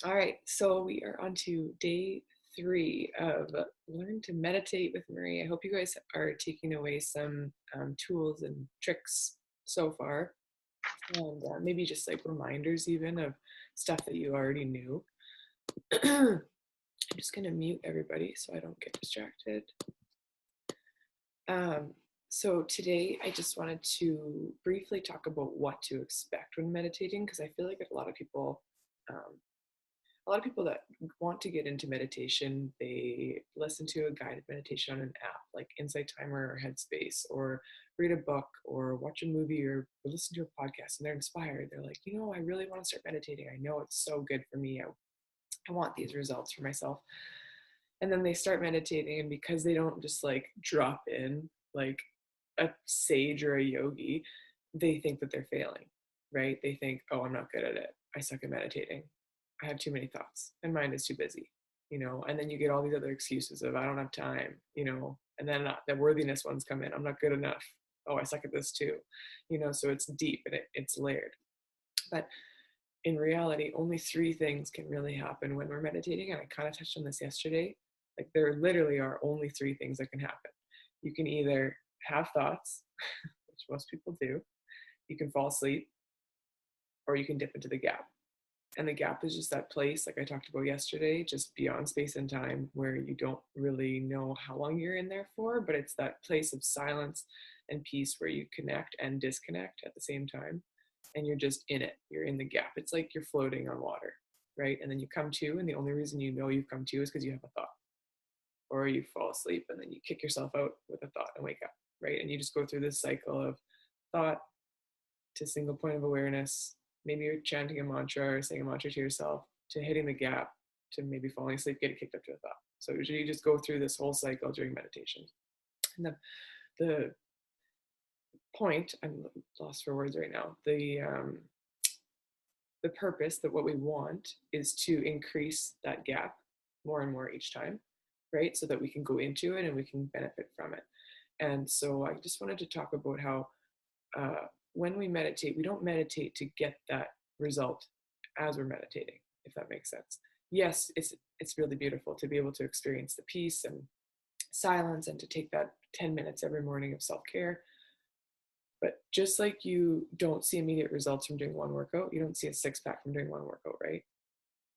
All right, so we are on to day 3 of Learn to Meditate with Marie. I hope you guys are taking away some tools and tricks so far, and maybe just like reminders even of stuff that you already knew. I'm just going to mute everybody so I don't get distracted. Um, so today I just wanted to briefly talk about what to expect when meditating, because I feel like um, a lot of people that want to get into meditation, they listen to a guided meditation on an app like Insight Timer or Headspace, or read a book or watch a movie or listen to a podcast, and they're inspired. They're like, I really want to start meditating. I know it's so good for me. I want these results for myself. And then they start meditating, and because they don't just like drop in like a sage or a yogi, they think that they're failing, right? They think, oh, I'm not good at it. I suck at meditating. I have too many thoughts. My mind is too busy, and then you get all these other excuses of I don't have time, and then the worthiness ones come in. I'm not good enough. Oh, I suck at this too, so it's deep and it's layered. But in reality, only 3 things can really happen when we're meditating. And I kind of touched on this yesterday. Like, there literally are only 3 things that can happen. You can either have thoughts, which most people do, you can fall asleep, or you can dip into the gap. And the gap is just that place, like I talked about yesterday, just beyond space and time, where you don't really know how long you're in there for, but it's that place of silence and peace where you connect and disconnect at the same time. And you're just in it, you're in the gap. It's like you're floating on water, right? And then you come to, and the only reason you know you've come to is because you have a thought, or you fall asleep and then you kick yourself out with a thought and wake up, right? And you just go through this cycle of thought to single point of awareness. Maybe you're chanting a mantra or saying a mantra to yourself, to hitting the gap, to maybe falling asleep, getting kicked up to a thought. So usually you just go through this whole cycle during meditation. And the point, I'm lost for words right now, the purpose, that what we want is to increase that gap more and more each time, right? So that we can go into it and we can benefit from it. And so I just wanted to talk about how when we meditate, we don't meditate to get that result as we're meditating, if that makes sense. Yes, it's really beautiful to be able to experience the peace and silence, and to take that 10 minutes every morning of self-care. But just like you don't see immediate results from doing one workout, you don't see a six-pack from doing one workout, right?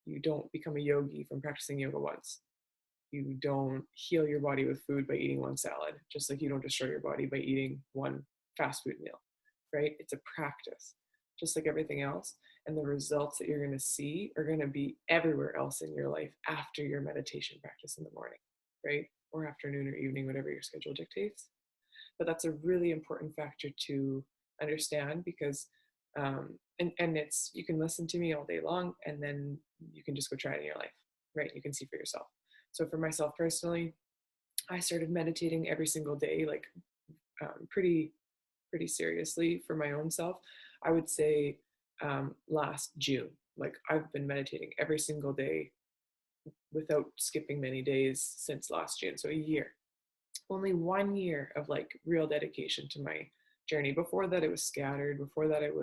You don't become a yogi from practicing yoga once. You don't heal your body with food by eating one salad, just like you don't destroy your body by eating one fast food meal, right? It's a practice, just like everything else. And the results that you're going to see are going to be everywhere else in your life after your meditation practice in the morning, right? Or afternoon or evening, whatever your schedule dictates. But that's a really important factor to understand, because and it's, you can listen to me all day long and then you can just go try it in your life, right? You can see for yourself. So for myself personally, I started meditating every single day, like pretty seriously for my own self. I would say last June. Like, I've been meditating every single day without skipping many days since last June. So a year. Only 1 year of like real dedication to my journey. Before that, it was scattered. Before that, I'd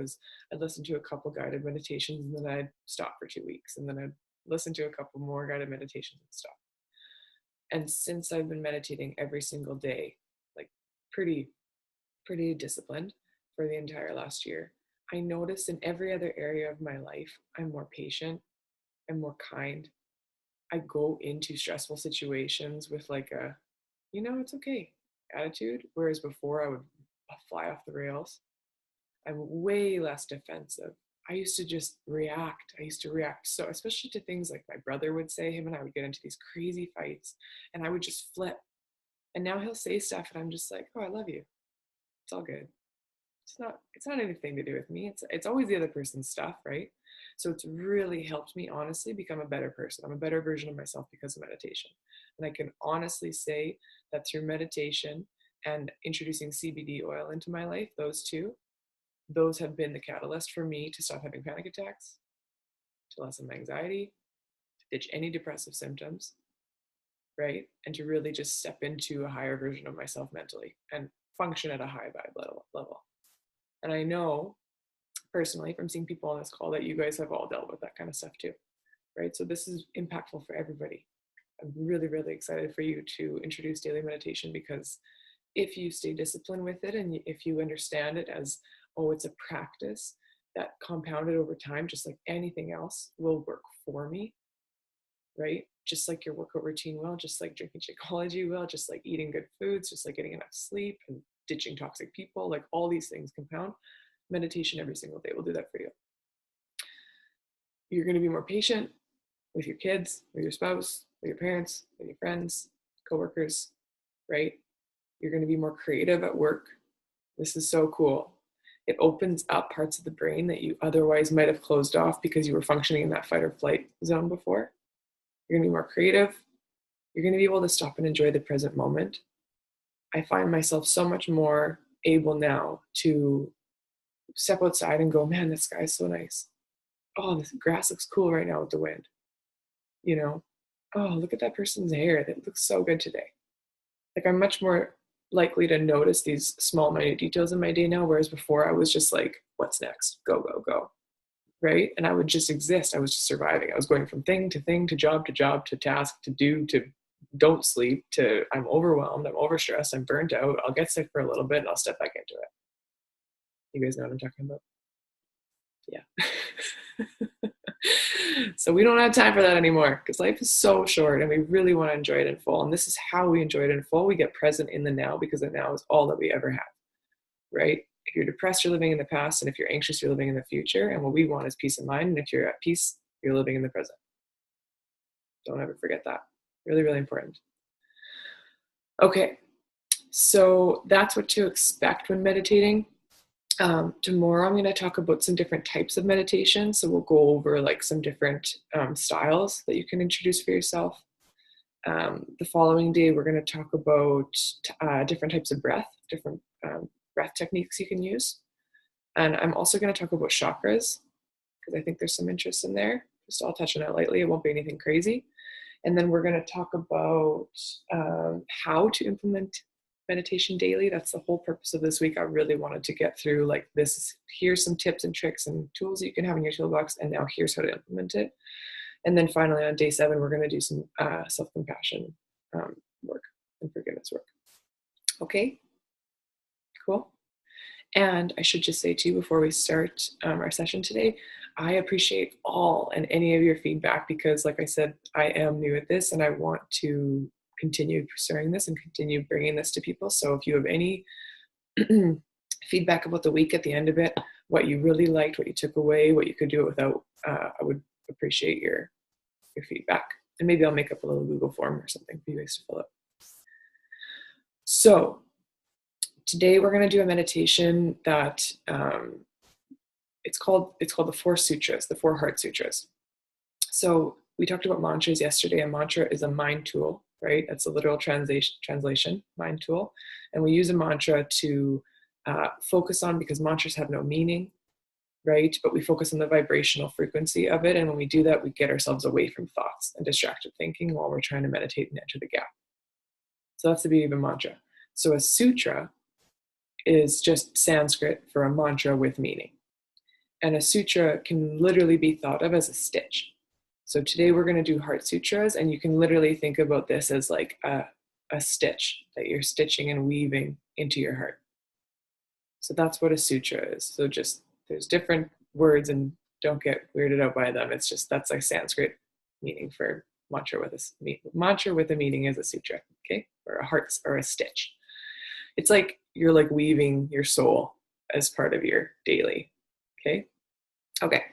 listen to a couple guided meditations and then I'd stop for 2 weeks, and then I'd listen to a couple more guided meditations and stop. And since I've been meditating every single day, like pretty pretty disciplined for the entire last year, I noticed in every other area of my life, I'm more patient, I'm more kind. I go into stressful situations with like a, it's okay attitude. Whereas before I would fly off the rails. I'm way less defensive. I used to just react. I used to react. So, especially to things like my brother would say, him and I would get into these crazy fights and I would just flip. And now he'll say stuff and I'm just like, oh, I love you. It's all good. It's not anything to do with me. It's always the other person's stuff, right? So it's really helped me honestly become a better person. I'm a better version of myself because of meditation. And I can honestly say that through meditation and introducing CBD oil into my life, those have been the catalyst for me to stop having panic attacks, to lessen my anxiety, to ditch any depressive symptoms, right? And to really just step into a higher version of myself mentally and function at a high vibe level. And I know personally from seeing people on this call that you guys have all dealt with that kind of stuff too. right? So this is impactful for everybody. I'm really, really excited for you to introduce daily meditation, because if you stay disciplined with it and if you understand it as, oh, it's a practice that compounded over time, just like anything else, will work for me, right? Just like your workout routine will, just like drinking Shakeology will, just like eating good foods, just like getting enough sleep and ditching toxic people, like all these things compound. Meditation every single day will do that for you. You're going to be more patient with your kids, with your spouse, with your parents, with your friends, coworkers, right? You're going to be more creative at work. This is so cool. It opens up parts of the brain that you otherwise might have closed off because you were functioning in that fight or flight zone before. You're going to be more creative. You're going to be able to stop and enjoy the present moment. I find myself so much more able now to step outside and go, man, this sky's so nice. Oh, this grass looks cool right now with the wind. You know, oh, look at that person's hair. That looks so good today. Like, I'm much more likely to notice these small, minute details in my day now, whereas before I was just like, what's next? Go, go, go. Right? And I would just exist. I was just surviving. I was going from thing to thing, to job, to task, to do, to don't sleep, to I'm overwhelmed, I'm overstressed, I'm burnt out, I'll get sick for a little bit and I'll step back into it. You guys know what I'm talking about? Yeah. So we don't have time for that anymore, because life is so short and we really want to enjoy it in full. And this is how we enjoy it in full. We get present in the now, because the now is all that we ever have, right? If you're depressed, you're living in the past. And if you're anxious, you're living in the future. And what we want is peace of mind. And if you're at peace, you're living in the present. Don't ever forget that. Really, really important. Okay, so that's what to expect when meditating. Tomorrow I'm going to talk about some different types of meditation. So we'll go over like some different styles that you can introduce for yourself. The following day, we're going to talk about different types of breath, different breath techniques you can use. And I'm also going to talk about chakras, because I think there's some interest in there. Just I'll touch on it lightly. It won't be anything crazy. And then we're going to talk about how to implement meditation daily. That's the whole purpose of this week. I really wanted to get through like this. Here's some tips and tricks and tools that you can have in your toolbox. And now here's how to implement it. And then finally on day 7, we're going to do some self-compassion work and forgiveness work. Okay, cool. And I should just say too, before we start our session today, I appreciate all and any of your feedback, because like I said, I am new at this and I want to continue pursuing this and continue bringing this to people. So if you have any feedback about the week at the end of it, what you really liked, what you took away, what you could do it without, I would appreciate your feedback. And maybe I'll make up a little Google form or something for you guys to fill out. So today we're going to do a meditation that it's called the 4 sutras, the 4 heart sutras. So we talked about mantras yesterday. A mantra is a mind tool, right? That's a literal translation, mind tool. And we use a mantra to focus on, because mantras have no meaning, right? But we focus on the vibrational frequency of it. And when we do that, we get ourselves away from thoughts and distracted thinking while we're trying to meditate and enter the gap. So that's the beauty of a mantra. So a sutra is just Sanskrit for a mantra with meaning. And a sutra can literally be thought of as a stitch. So today we're going to do heart sutras, and you can literally think about this as like a stitch that you're stitching and weaving into your heart. So that's what a sutra is. So just, there's different words and don't get weirded out by them. It's just, that's like Sanskrit meaning for mantra with a meaning is a sutra, okay? Or a heart or a stitch. It's like you're like weaving your soul as part of your daily, okay? Okay,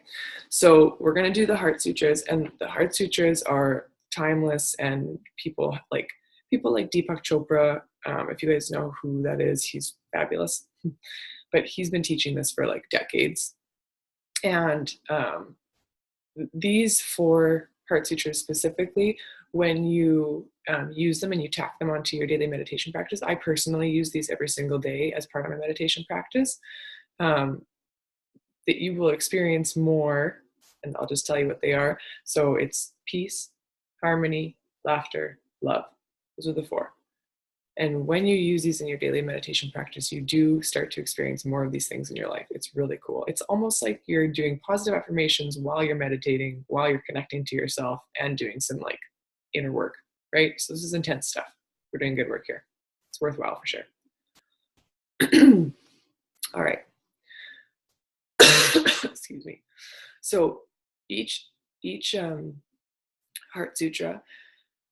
so we're going to do the heart sutras, and the heart sutras are timeless, and people like Deepak Chopra, if you guys know who that is, he's fabulous, but he's been teaching this for like decades. And these 4 heart sutras specifically, when you use them and you tack them onto your daily meditation practice, I personally use these every single day as part of my meditation practice, that you will experience more, and I'll just tell you what they are. So it's peace, harmony, laughter, love. Those are the 4. And when you use these in your daily meditation practice, you do start to experience more of these things in your life. It's really cool. It's almost like you're doing positive affirmations while you're meditating, while you're connecting to yourself and doing some like inner work, right? So this is intense stuff. We're doing good work here. It's worthwhile for sure. All right. Excuse me. So each heart sutra,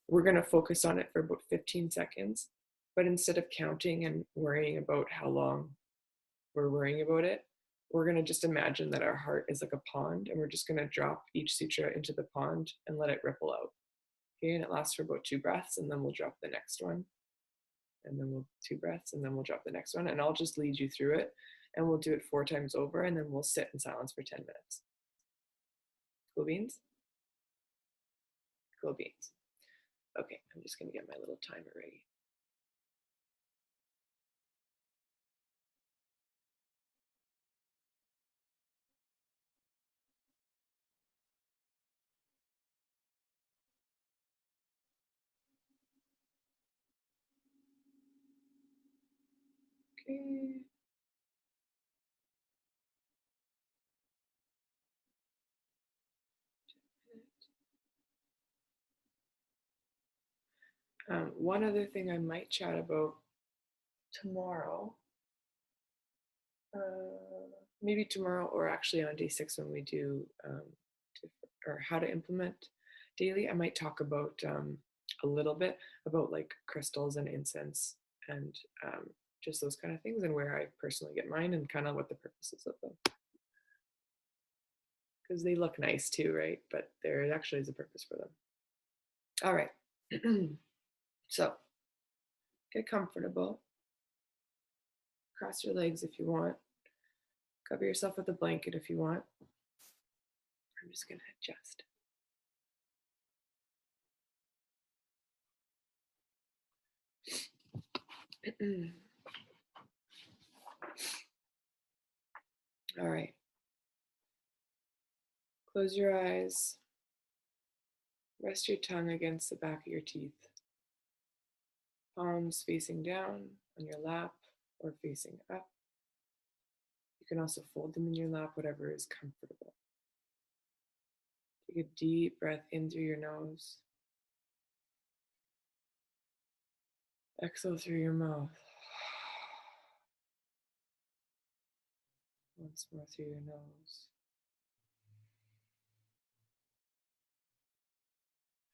we're going to focus on it for about 15 seconds. But instead of counting and worrying about how long we're worrying about it, we're going to just imagine that our heart is like a pond, and we're just going to drop each sutra into the pond and let it ripple out. Okay, and it lasts for about 2 breaths, and then we'll drop the next one, and then we'll 2 breaths, and then we'll drop the next one, and I'll just lead you through it, and we'll do it 4 times over, and then we'll sit in silence for 10 minutes. Cool beans? Cool beans. Okay, I'm just going to get my little timer ready. Okay. One other thing I might chat about tomorrow, maybe tomorrow or actually on day 6 when we do or how to implement daily, I might talk about a little bit about like crystals and incense and just those kind of things and where I personally get mine and kind of what the purposes of them. Because they look nice too, right? But there actually is a purpose for them. All right. So get comfortable. Cross your legs if you want. Cover yourself with a blanket if you want. I'm just going to adjust. All right. Close your eyes. Rest your tongue against the back of your teeth. Palms facing down on your lap or facing up. You can also fold them in your lap, whatever is comfortable. Take a deep breath in through your nose. Exhale through your mouth. Once more through your nose.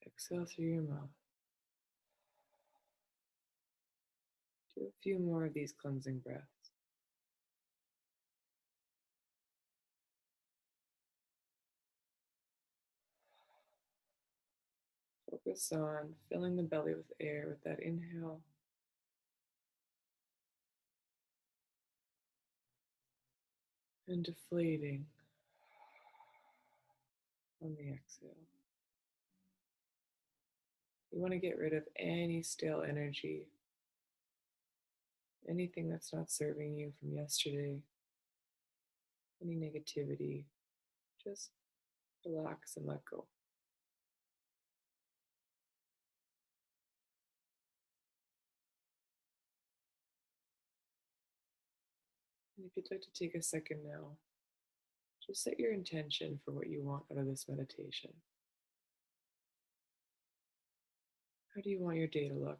Exhale through your mouth. Do a few more of these cleansing breaths. Focus on filling the belly with air with that inhale. And deflating on the exhale. You want to get rid of any stale energy, anything that's not serving you from yesterday, any negativity. Just relax and let go. And if you'd like to take a second now, just set your intention for what you want out of this meditation. How do you want your day to look?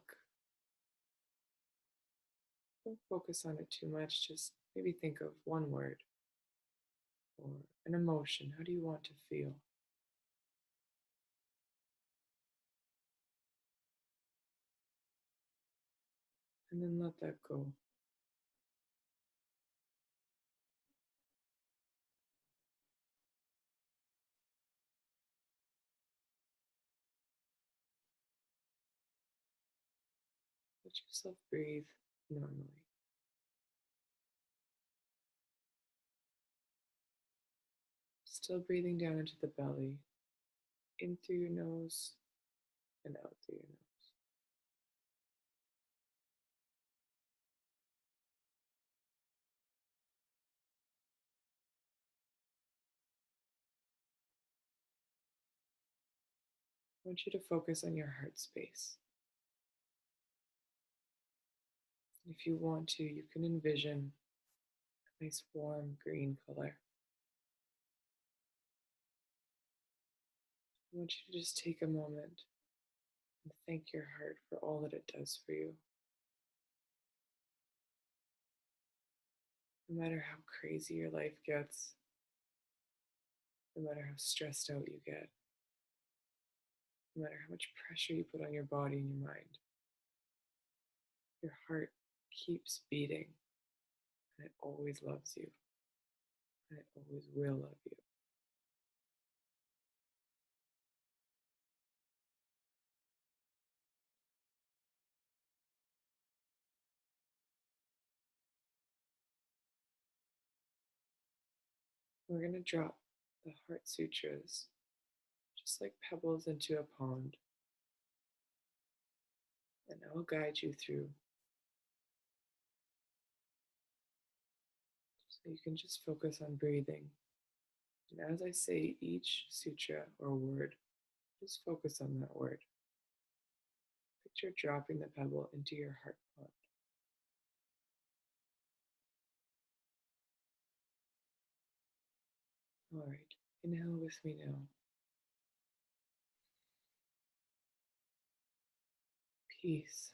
Don't focus on it too much. Just maybe think of one word or an emotion. How do you want to feel? And then let that go. Let yourself breathe normally. Still breathing down into the belly, in through your nose and out through your nose. I want you to focus on your heart space. If you want to, you can envision a nice warm green color. I want you to just take a moment and thank your heart for all that it does for you. No matter how crazy your life gets, no matter how stressed out you get, no matter how much pressure you put on your body and your mind, your heart keeps beating and it always loves you and it always will love you. We're going to drop the Heart Sutras just like pebbles into a pond, and I'll guide you through so you can just focus on breathing. And as I say each sutra or word, just focus on that word. Picture dropping the pebble into your heart pond. All right, inhale with me now. Peace.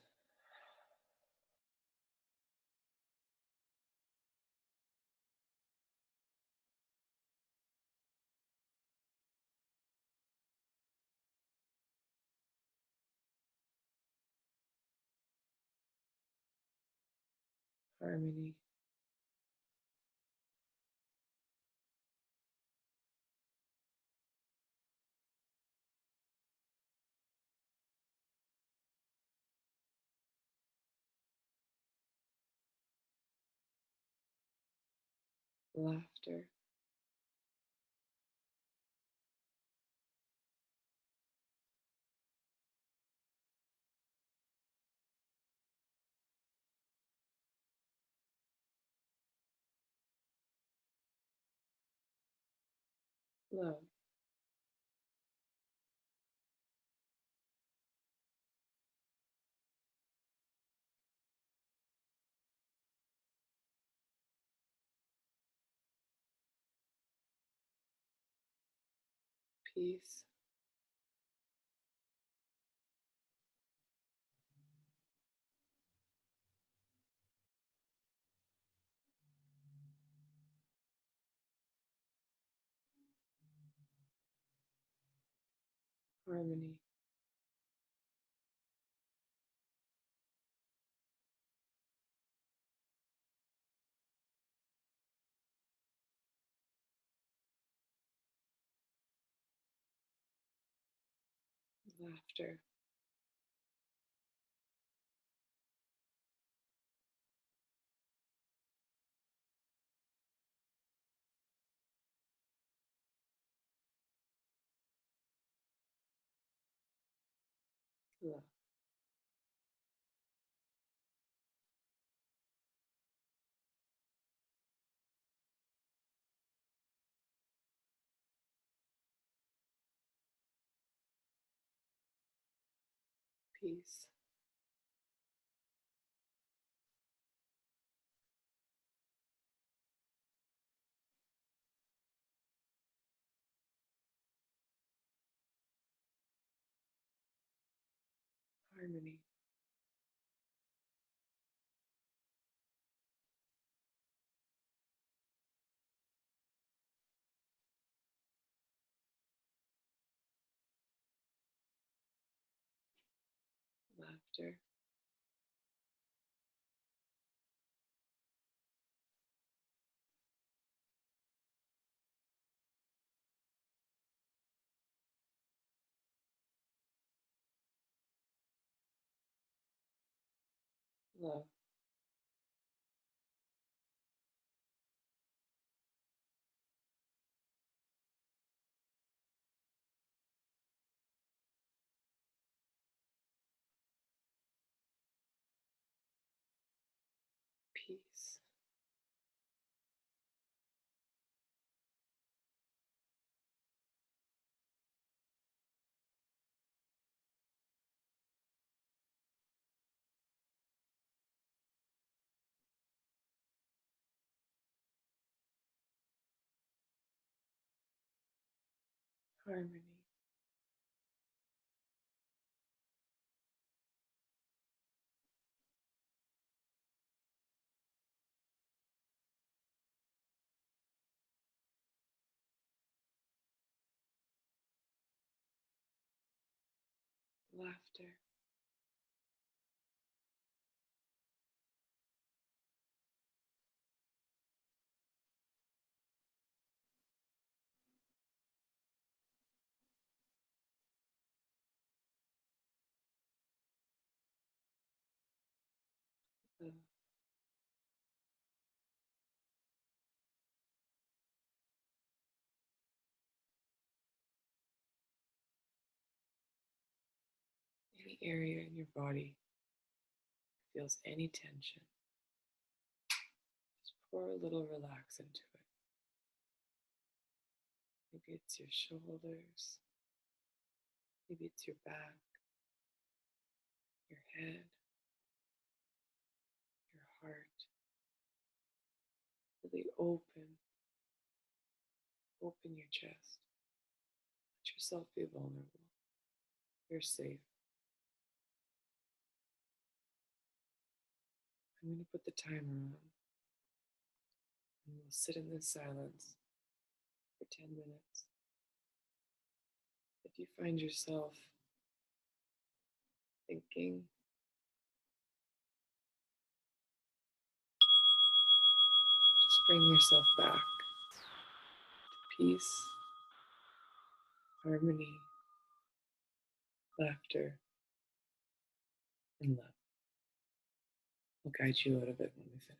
Harmony. Laughter. Love. Peace. Harmony. Laughter. Love. Peace. Harmony. Laughter. Love. Peace. harmony. Laughter. Love. Any area in your body that feels any tension, just pour a little relax into it. Maybe it's your shoulders, maybe it's your back, your head, your heart. Really open your chest. Let yourself be vulnerable. You're safe. I'm going to put the timer on and we'll sit in this silence for 10 minutes. If you find yourself thinking, just bring yourself back to peace, harmony, laughter, and love. I'll guide you out of it when we finish.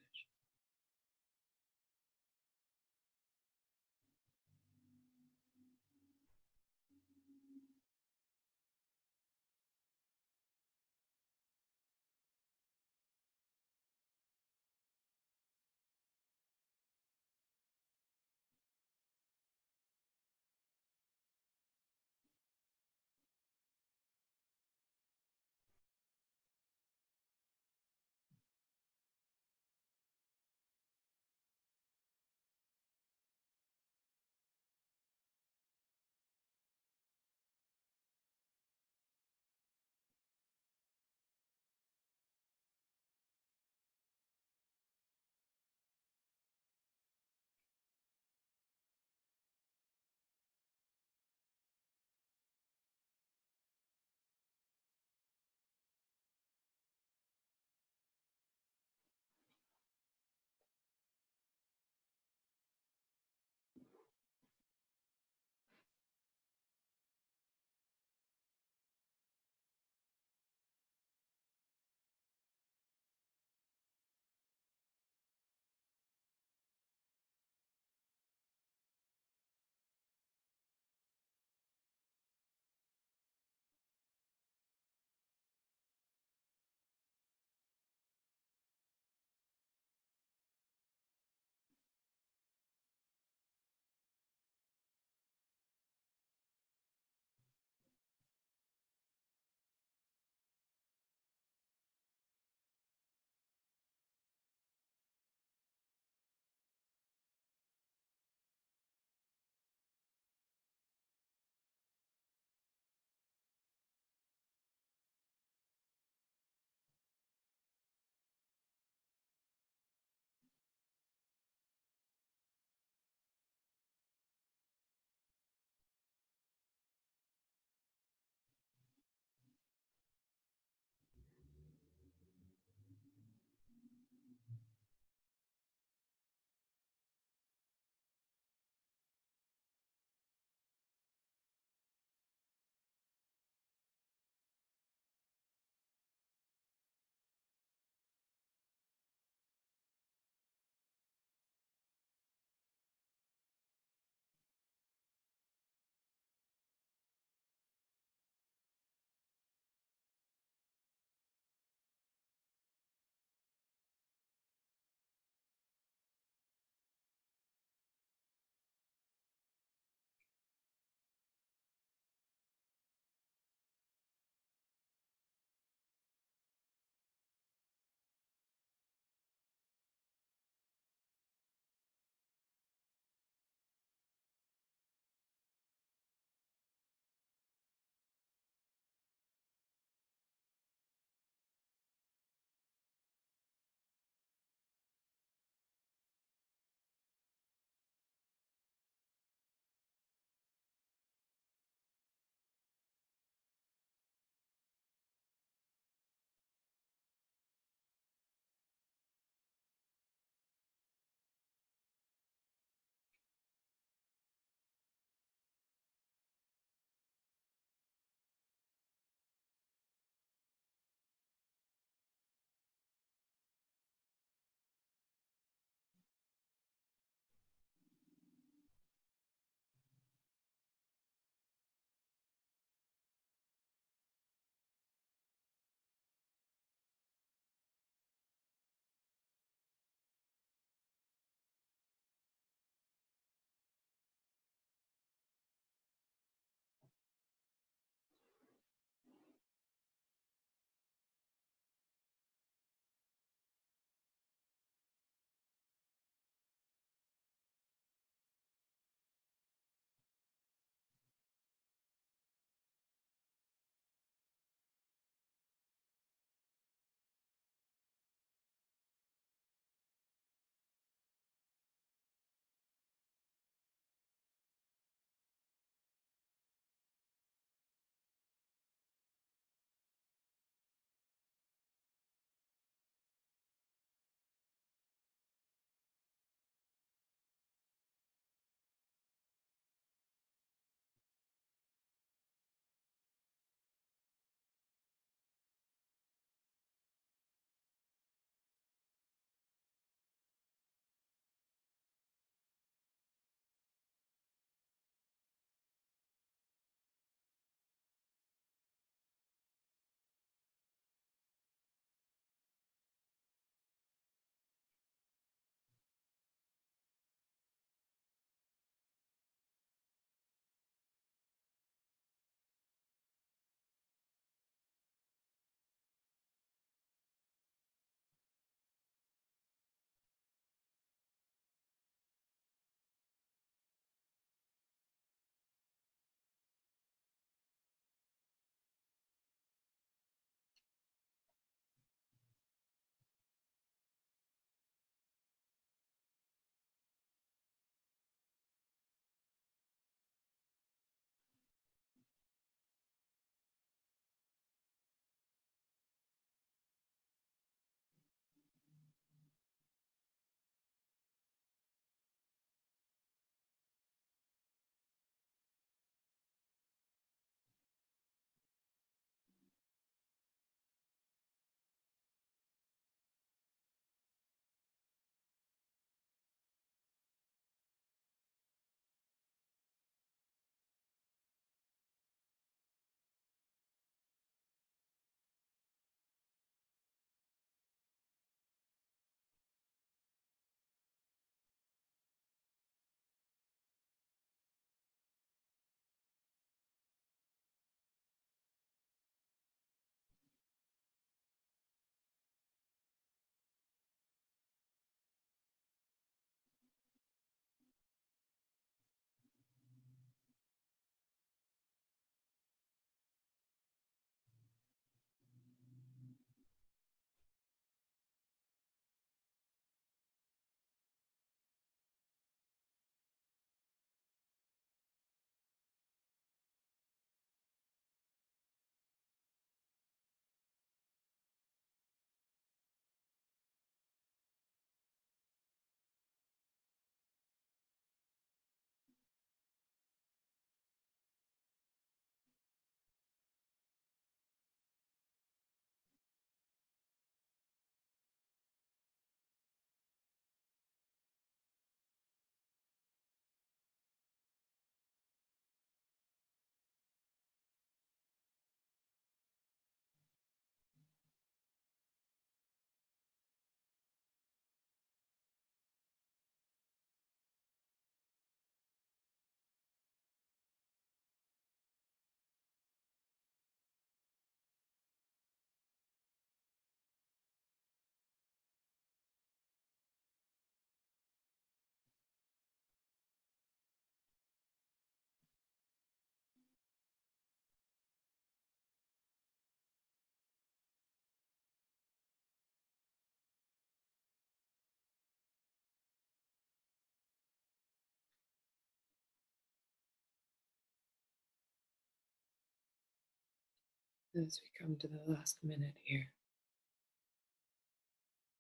As we come to the last minute here,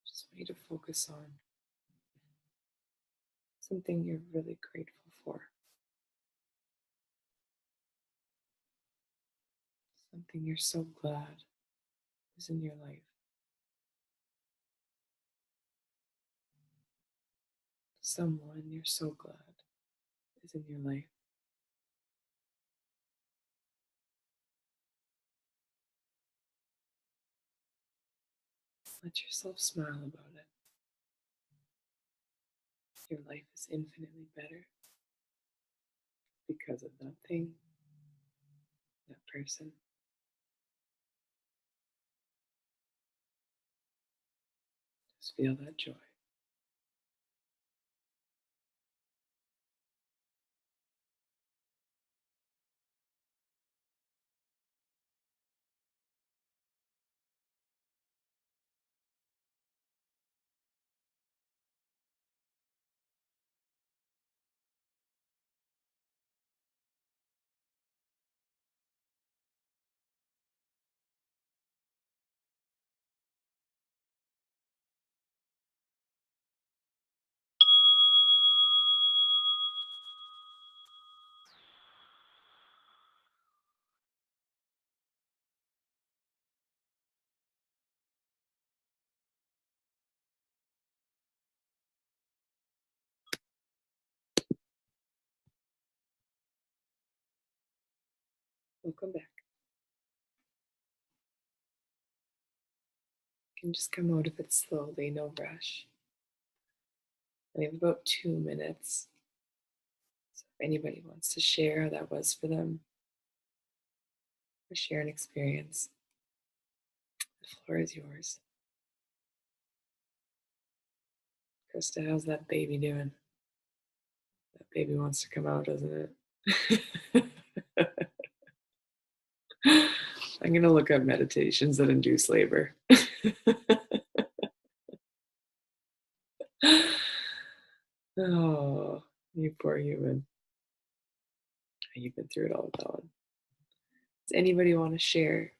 just want you to focus on something you're really grateful for, something you're so glad is in your life, someone you're so glad is in your life. Let yourself smile about it. Your life is infinitely better because of that thing, that person. Just feel that joy. Welcome back. You can just come out of it slowly, no rush. We have about 2 minutes. So if anybody wants to share how that was for them, or share an experience, the floor is yours. Krista, how's that baby doing? That baby wants to come out, doesn't it? I'm going to look up meditations that induce labor. Oh, you poor human. You've been through it all with that one. Does anybody want to share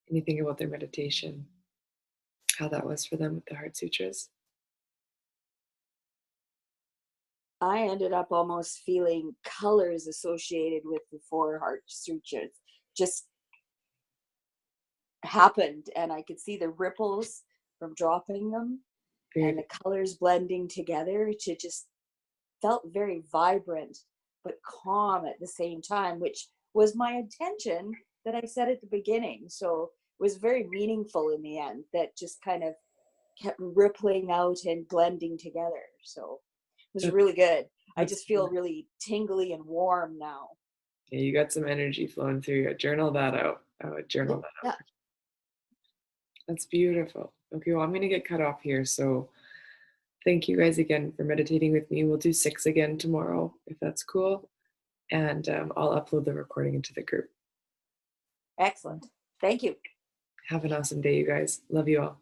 anything about their meditation? How that was for them with the Heart Sutras? I ended up almost feeling colors associated with the four heart sutras just happened, and I could see the ripples from dropping them and the colors blending together to just felt very vibrant but calm at the same time, which was my intention that I said at the beginning. So it was very meaningful in the end, that just kind of kept rippling out and blending together. So it was really good. I just feel really tingly and warm now. Yeah, you got some energy flowing through you. Journal that out. I would journal that out. That's beautiful. Okay, well, I'm going to get cut off here. So thank you guys again for meditating with me. We'll do 6 again tomorrow, if that's cool. And I'll upload the recording into the group. Excellent. Thank you. Have an awesome day, you guys. Love you all.